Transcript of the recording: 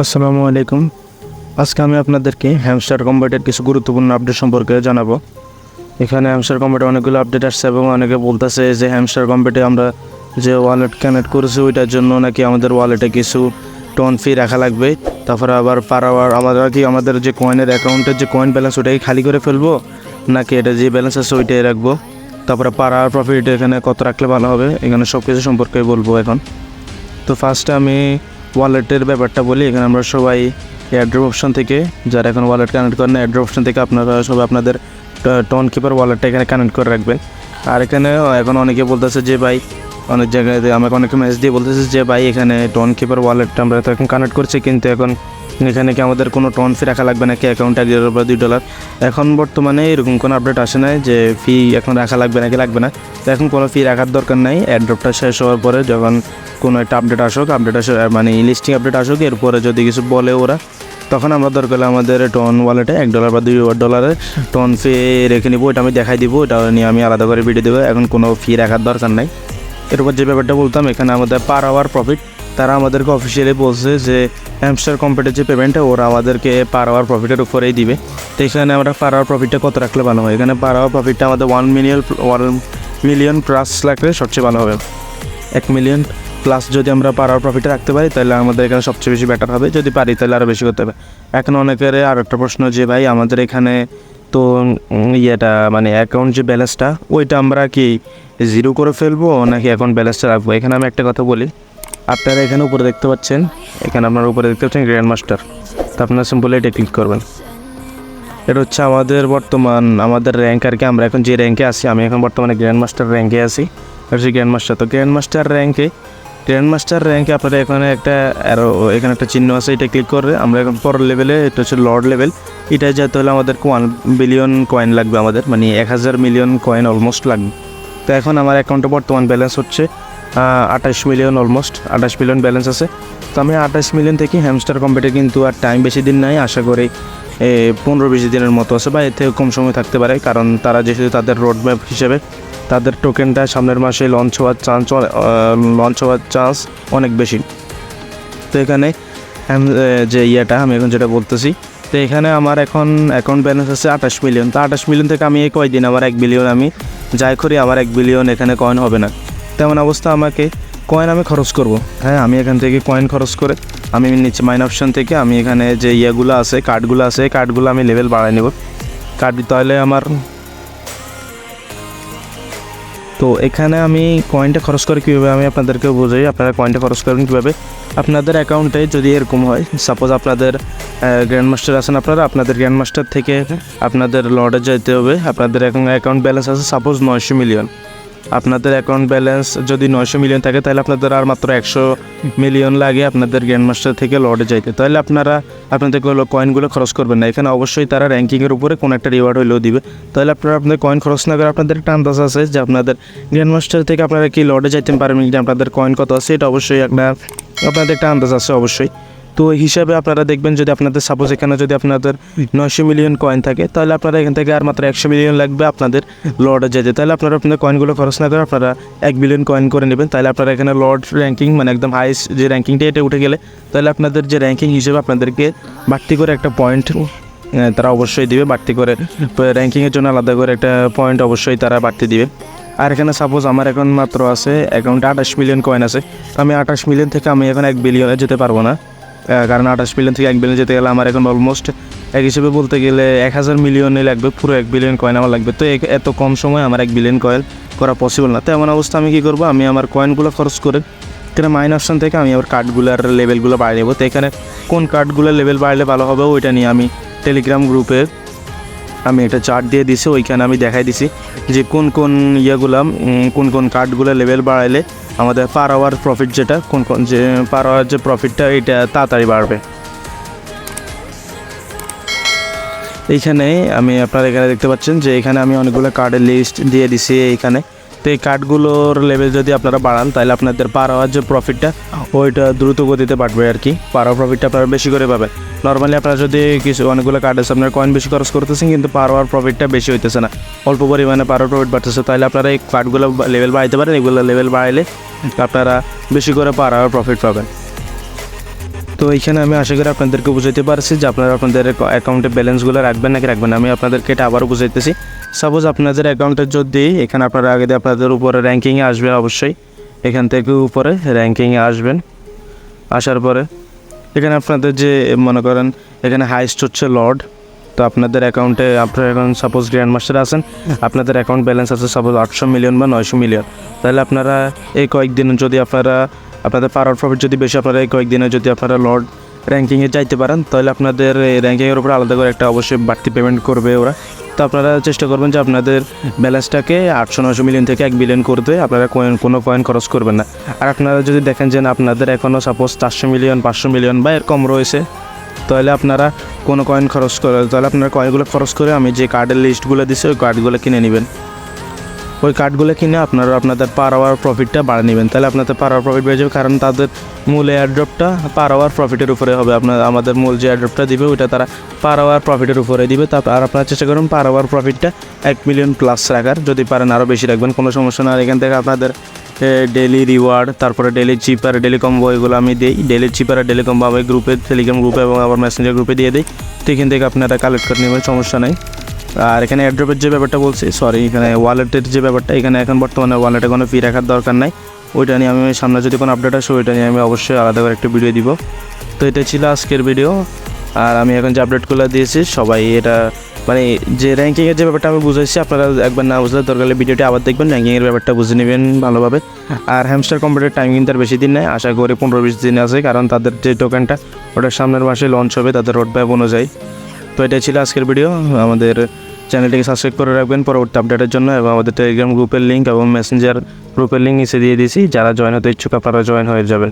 আসসালামু আলাইকুম। আজকে আমি আপনাদেরকে হ্যামস্টার কম্বাটের কিছু গুরুত্বপূর্ণ আপডেট সম্পর্কে জানাবো। এখানে হ্যামস্টার কম্বাটে অনেকগুলো আপডেট আসছে এবং অনেকে বলতেছে যে হ্যামস্টার কম্বাটে আমরা যে ওয়ালেট কানেক্ট করেছি ওইটার জন্য নাকি আমাদের ওয়ালেটে কিছু টোন ফি রাখা লাগবে। তারপরে আবার পার আওয়ার আমাদের যে কয়েনের অ্যাকাউন্টের যে কয়েন ব্যালেন্স ওটাই খালি করে ফেলবো নাকি এটা যে ব্যালেন্স আছে ওইটাই রাখবো। তারপরে পার আওয়ার প্রফিট এখানে কত রাখলে ভালো হবে, এখানে সব কিছু সম্পর্কে বলবো এখন। তো ফার্স্টে আমি ওয়ালেটের ব্যাপারটা বলি। এখানে আমরা সবাই এয়ারড্রপ অপশন থেকে, যারা এখন ওয়ালেট কানেক্ট করেন এয়ারড্রপ অপশন থেকে আপনারা সবাই আপনাদের টোন কিপার ওয়ালেটটা এখানে কানেক্ট করে রাখবেন। আর এখানে এখন অনেকে বলতেছে যে ভাই, অনেক জায়গায় আমাকে অনেকে মেসেজ দিয়ে বলতেছে যে ভাই এখানে টোন কিপার ওয়ালেটটা আমরা তো এখন কানেক্ট করছি, কিন্তু এখন এখানে কি আমাদের কোনো টোন ফি রাখা লাগবে নাকি অ্যাকাউন্টে $1 বা $2। এখন বর্তমানে এরকম কোনো আপডেট আসে না যে ফি এখন রাখা লাগবে নাকি লাগবে না। তো এখন কোনো ফি রাখার দরকার নাই। এয়ারড্রপটা শেষ হওয়ার পরে যখন কোনো একটা আপডেট আসুক মানে লিস্টিং আপডেট আসুক, এরপরে যদি কিছু বলে ওরা, তখন আমরা দরকার হলে আমাদের টোন ওয়ালেটে $1 বা $2 টোন ফি রেখে নিব। ওইটা আমি দেখাই দিব, ওটা নিয়ে আমি আলাদা করে ভিডিও দেবো। এখন কোনো ফি রাখার দরকার নাই। এরপর যে ব্যাপারটা বলতাম, এখানে আমাদের পার আওয়ার প্রফিট, তারা আমাদেরকে অফিসিয়ালি বলছে যে হ্যামস্টার কম্পিউটার যে পেমেন্টটা ওরা আমাদেরকে পার আওয়ার প্রফিটের উপরেই দিবে। তো এখানে আমরা পার আওয়ার প্রফিটটা কত রাখলে ভালো হয়? এখানে পার আওয়ার প্রফিটটা আমাদের 1 মিলিয়ন প্লাস রাখলে সবচেয়ে ভালো হবে। 1 মিলিয়ন প্লাস যদি আমরা পার আওয়ার প্রফিটে রাখতে পারি তাহলে আমাদের এখানে সবচেয়ে বেশি বেটার হবে। যদি পারি তাহলে আরও বেশি করতে হবে। এখন অনেকের আর একটা প্রশ্ন যে ভাই আমাদের এখানে তো মানে অ্যাকাউন্ট যে ব্যালেন্সটা ওইটা আমরা কি জিরো করে ফেলবো নাকি অ্যাকাউন্ট ব্যালেন্সটা রাখবো? এখানে আমি একটা কথা বলি, আপনারা এখানে উপরে দেখতে পাচ্ছেন, এখানে আপনারা উপরে দেখতে পাচ্ছেন গ্র্যান্ড মাস্টার। তো আপনারা সিম্পলি এটা ক্লিক করবেন। এটা হচ্ছে আমাদের র্যাঙ্ক আর কি। আমরা এখন যে র্যাঙ্কে আছি, আমি এখন বর্তমানে গ্র্যান্ড মাস্টার র্যাঙ্কে আছি। এটা হচ্ছে গ্র্যান্ড মাস্টার। তো গ্র্যান্ড মাস্টার র্যাঙ্কে আপনারা এখানে এখানে একটা চিহ্ন আছে, এটা ক্লিক করে আমরা এখন পরের লেভেলে, এটা হচ্ছে লর্ড লেভেল। এটা যেতে হলে আমাদের 1 বিলিয়ন কয়েন লাগবে, আমাদের মানে 1000 মিলিয়ন কয়েন অলমোস্ট লাগবে। তো এখন আমার অ্যাকাউন্টে বর্তমান ব্যালেন্স হচ্ছে 28 মিলিয়ন, অলমোস্ট 28 মিলিয়ন ব্যালেন্স আছে। তো আমি 28 মিলিয়ন থেকে হ্যামস্টার কম্পিউটার, কিন্তু আর টাইম বেশি দিন নাই, আশা করি 15-20 দিনের মতো আছে বা এর থেকে কম সময় থাকতে পারে। কারণ তারা যেহেতু তাদের রোড ম্যাপ হিসেবে তাদের টোকেনটা সামনের মাসে লঞ্চ হওয়ার চান্স অনেক বেশি। তো এখানে যে আমি এখন যেটা বলতেছি, তো এখানে আমার এখন অ্যাকাউন্ট ব্যালেন্স আছে 28 মিলিয়ন। তো 28 মিলিয়ন থেকে আমি কয়দিন আমার 1 বিলিয়ন আমি যাই করি, আমার 1 বিলিয়ন এখানে কয়েন হবে না। তেমন অবস্থা আমাকে কয়েন আমি খরচ করব। হ্যাঁ, আমি এখান থেকে কয়েন খরচ করে আমি নিচে মাইন অপশন থেকে আমি এখানে যে কার্ডগুলো আমি লেভেল বাড়াই নেব। তাহলে আমার, তো এখানে আমি কয়েনটা খরচ করে কীভাবে আমি আপনাদেরকে বোঝাই। আপনারা কয়েনটা খরচ করেন কীভাবে? আপনাদের অ্যাকাউন্টে যদি এরকম হয়, সাপোজ আপনাদের গ্র্যান্ড মাস্টার আছেন, আপনাদের গ্র্যান্ড মাস্টার থেকে আপনাদের লর্ডে যেতে হবে। আপনাদের এখন অ্যাকাউন্ট ব্যালেন্স আছে সাপোজ 900 মিলিয়ন। আপনাদের অ্যাকাউন্ট ব্যালেন্স যদি 900 মিলিয়ন থাকে তাহলে আপনাদের আর মাত্র 100 মিলিয়ন লাগে আপনাদের গ্র্যান্ড মাস্টার থেকে লর্ডে যাইতে। তাহলে আপনাদের কয়েনগুলো খরচ করবেন না। এখানে অবশ্যই তারা র্যাঙ্কিংয়ের উপরে কোনো একটা রিওয়ার্ড হলেও দিবে। তাহলে আপনাদের কয়েন খরচ না করে আপনাদের একটা আন্দাজ আছে যে আপনাদের গ্র্যান্ড মাস্টার থেকে আপনারা কি লর্ডে যাইতে পারবেন, যে আপনাদের কয়েন কত আছে, এটা অবশ্যই আপনাদের একটা আন্দাজ আছে অবশ্যই। তো এই হিসাবে আপনারা দেখবেন, যদি আপনাদের সাপোজ এখানে যদি আপনাদের 900 মিলিয়ন কয়েন থাকে তাহলে আপনারা এখান থেকে আর মাত্র 100 মিলিয়ন লাগবে আপনাদের লর্ডে যেতে। তাহলে আপনাদের কয়েনগুলো খরচ না করে আপনারা 1 বিলিয়ন কয়েন করে নেবেন। তাহলে আপনারা এখানে লর্ড র্যাঙ্কিং মানে একদম হাইস্ট যে র্যাঙ্কিংটা এটা উঠে গেলে তাহলে আপনাদের যে র্যাঙ্কিং হিসেবে আপনাদেরকে বাড়তি করে একটা পয়েন্ট তারা অবশ্যই দিবে। বাড়তি করে র্যাঙ্কিংয়ের জন্য আলাদা করে একটা পয়েন্ট অবশ্যই তারা বাড়তি দিবে। আর এখানে সাপোজ আমার এখন মাত্র আছে অ্যাকাউন্টে 28 মিলিয়ন কয়েন আছে। আমি 28 মিলিয়ন থেকে আমি এখন 1 বিলিয়নে যেতে পারবো না, কারণ 28 মিলিয়ন থেকে 1 বিলিয়ন যেতে গেলে আমার এখন অলমোস্ট এক হিসেবে বলতে গেলে 1000 মিলিয়নে লাগবে, পুরো 1 বিলিয়ন কয়েন আমার লাগবে। তো এত কম সময় আমার 1 বিলিয়ন কয়েন করা পসিবল না। তো এমন অবস্থা আমি কী করবো, আমি আমার কয়েনগুলো খরচ করে এখানে মাইন অপশন থেকে আমি আবার কার্ডগুলোর লেভেলগুলো বাড়িয়ে নেবো। তো এখানে কোন কার্ডগুলোর লেভেল বাড়লে ভালো হবে ওইটা নিয়ে আমি টেলিগ্রাম গ্রুপে আমি একটা চার্ট দিয়ে দিছি, ওইখানে আমি দেখাই দিছি যে কোন কোন কার্ডগুলো লেভেল বাড়াইলে আমাদের per hour profit per hour যে প্রফিটটা এটা তাড়াতাড়ি বাড়বে। এইখানে আপনারা এখানে দেখতে পাচ্ছেন যে এখানে আমি অনেকগুলো কার্ডের লিস্ট দিয়ে দিছি এইখানে। তো এই কার্ডগুলোর লেভেল যদি আপনারা বাড়ান তাহলে আপনাদের পার আওয়ার যে প্রফিটটা ওইটা দ্রুত গতিতে বাড়বে আর কি। পার আওয়ার প্রফিটটা আপনারা বেশি করে পাবেন। নর্মালি আপনারা যদি অনেকগুলো কার্ড আছে, আপনার কয়েন বেশি খরচ করতেছেন কিন্তু পার আওয়ার প্রফিটটা বেশি হইতেছে না, অল্প পরিমাণে পার আওয়ার প্রফিট বাড়তেছে। তাহলে আপনারা এই কার্ডগুলো লেভেল বাড়াইতে পারেন। এগুলো লেভেল বাড়াইলে আপনারা বেশি করে পার আওয়ার প্রফিট পাবেন। তো এইখানে আমি আশা করি আপনাদেরকে বুঝাইতে পারছি যে আপনারা আপনাদের অ্যাকাউন্টে ব্যালেন্সগুলো রাখবেন নাকি রাখবেন না। আমি আপনাদেরকে এটা আবারও বুঝাইতেছি। সাপোজ আপনাদের অ্যাকাউন্টে যদি এখানে আপনারা আগে দিয়ে আপনাদের উপরে র্যাঙ্কিংয়ে আসবে, অবশ্যই এখান থেকে উপরে র্যাঙ্কিংয়ে আসবেন। আসার পরে এখানে আপনাদের যে মনে করেন এখানে হাইস্ট হচ্ছে লর্ড। তো আপনাদের অ্যাকাউন্টে আপনার এখন সাপোজ গ্র্যান্ড মাস্টার আছেন, আপনাদের অ্যাকাউন্ট ব্যালেন্স আছে সাপোজ 800 মিলিয়ন বা 900 মিলিয়ন। তাহলে আপনারা এই কয়েকদিন যদি আপনাদের পাওয়ার প্রফিট যদি বেশি, আপনারা এই কয়েকদিনে যদি আপনারা লর্ড র্যাঙ্কিংয়ে যাইতে পারেন, তাহলে আপনাদের এই র্যাঙ্কিংয়ের উপর আলাদা করে একটা অবশ্যই বাড়তি পেমেন্ট করবে ওরা। তো আপনারা চেষ্টা করবেন যে আপনাদের ব্যালেন্সটাকে 800-900 মিলিয়ন থেকে 1 বিলিয়ন করতে আপনারা কোনো কয়েন খরচ করবেন না। আর আপনারা যদি দেখেন যে আপনাদের এখনও সাপোজ 400 মিলিয়ন 500 মিলিয়ন বা এর কম রয়েছে, তাহলে আপনারা কোনো কয়েন খরচ করে, তাহলে আপনার কয়েনগুলো খরচ করে আমি যে কার্ডের লিস্টগুলো দিচ্ছি ওই কার্ডগুলো কিনে নেবেন। ওই কার্ডগুলো কিনে আপনারা আপনাদের পার আওয়ার প্রফিটটা বাড়িয়ে নেবেন। তাহলে আপনাদের পার আওয়ার প্রফিট বেড়ে যাবে, কারণ তাদের মূল এয়ারড্রপটা পার আওয়ার প্রফিটের উপরে হবে। আমাদের মূল যে এয়ারড্রপটা দিবে ওইটা তারা পার আওয়ার প্রফিটের উপরে দিবে। আর আপনারা চেষ্টা করুন পার আওয়ার প্রফিটটা 1 মিলিয়ন প্লাস রাখার, যদি পারেন আরও বেশি রাখবেন, কোনো সমস্যা না। আর এখান থেকে আপনাদের ডেলি রিওয়ার্ড, তারপরে ডেলি চিপার, ডেলি কম্বো এগুলো আমি দিই। ডেলি চিপার আর ডেলি কম্বো আমি গ্রুপে, টেলিগ্রাম গ্রুপে এবং আবার মেসেঞ্জার গ্রুপে দিয়ে দিই। তো এখান থেকে আপনারা কালেক্ট করে নেবেন, সমস্যা নেই। আর এখানে এয়ারড্রপের যে ব্যাপারটা বলছি, এখানে ওয়ালেটের যে ব্যাপারটা, এখানে এখন বর্তমানে ওয়ালেটে কোনো ফি রাখার দরকার নাই। ওইটা নিয়ে আমি সামনে যদি কোনো আপডেট আসে ওইটা নিয়ে আমি অবশ্যই আলাদা করে একটা ভিডিও দিব। তো এটা ছিল আজকের ভিডিও। আর আমি এখন যে আপডেটগুলো দিয়েছি সবাই এটা মানে যে র্যাঙ্কিংয়ের যে ব্যাপারটা আমি বুঝাইছি, আপনারা একবার না বুঝলে দরকার হলে ভিডিওটি আবার দেখবেন, র্যাঙ্কিংয়ের ব্যাপারটা বুঝে নেবেন ভালোভাবে। আর হ্যামস্টার কম্পিউটার টাইম কিন্তু আর বেশি দিন নেই, আশা করি 15-20 দিন আছে, কারণ তাদের যে টোকেনটা ওটা সামনের মাসে লঞ্চ হবে তাদের রোড ম্যাপ অনুযায়ী। তো এটাই ছিল আজকের ভিডিও। আমাদের চ্যানেলটিকে সাবস্ক্রাইব করে রাখবেন পরবর্তী আপডেটের জন্য, এবং আমাদের টেলিগ্রাম গ্রুপের লিঙ্ক এবং মেসেঞ্জার গ্রুপের লিঙ্ক নিচে দিয়ে দিয়েছি, যারা জয়েন হতে ইচ্ছুক আপনারা জয়েন হয়ে যাবেন।